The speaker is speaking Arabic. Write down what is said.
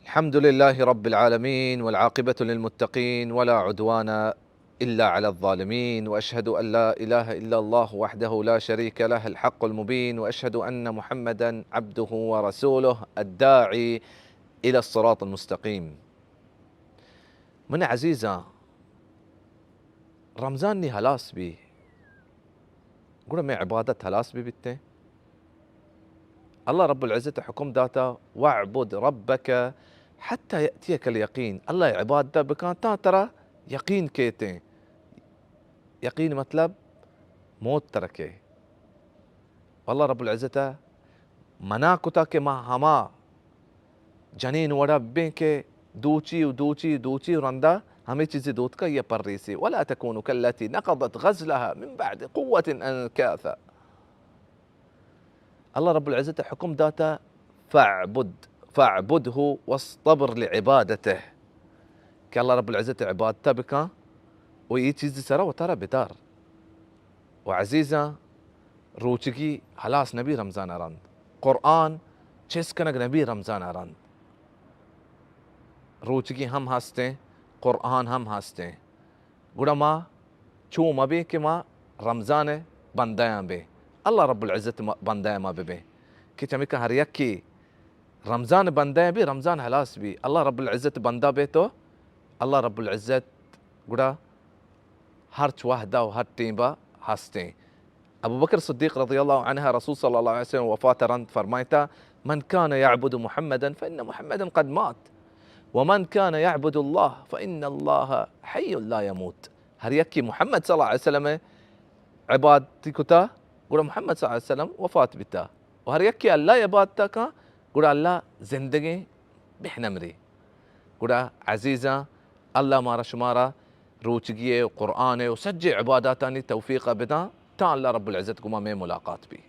الحمد لله رب العالمين، والعاقبة للمتقين، ولا عدوان إلا على الظالمين، وأشهد أن لا إله إلا الله وحده لا شريك له الحق المبين، وأشهد أن محمدا عبده ورسوله الداعي إلى الصراط المستقيم. من عزيزة رمزاني هلاس بي قول ما عبادة هلاس بي بته الله رب العزة حكم داتا واعبد ربك حتى يأتيك اليقين. الله عبادة بكان ترى يقين كيتين يقين مطلب موت تركه. والله رب العزة مناكتا के माँ हमा जनीन वड़ा बेंके دوتشي ودوتشي دوتشي رندا همي چیزی دوت का ये पर रही सी ولا تكون كالتي نقضت غزلها من بعد قوة أنكاثا. الله رب العزة حكم داتا فاعبده واصطبر لعبادته. كالله رب العزة عبادته بك ويي چیزی سرا وترى بدار وعزيزة روچگی خلاص نبی رمضان ارند قرآن چیز کنگ نبی رمضان ارند روچگی هم هسته قرآن هم هسته گوڑا ما چو ما بي که ما رمضان بندیان بي الله رب العزة بندیان ما ببي که چمی که هر یکی رمضان بندیان بي رمضان خلاص بي الله رب العزة بندا بيتو الله رب العزة گوڑا هر چ وحده و هر تیمبا هسته. أبو بكر الصديق رضي الله عنها رسول صلى الله عليه وسلم وفاة رند فرمايتا من كان يعبد محمدا فإن محمدا قد مات ومن كان يعبد الله فإن الله حي لا يموت. هر يكي محمد صلى الله عليه وسلم عبادتي كتا قول محمد صلى الله عليه وسلم وفاة بتا وهر يكي الله عبادتك قول الله زندگي بحنمري قول عزيزة الله مارا شمارا روچگيه وقرآنه وسجي عباداتاني توفيقه بدا تعال الله رب العزة قوما ملاقات بي.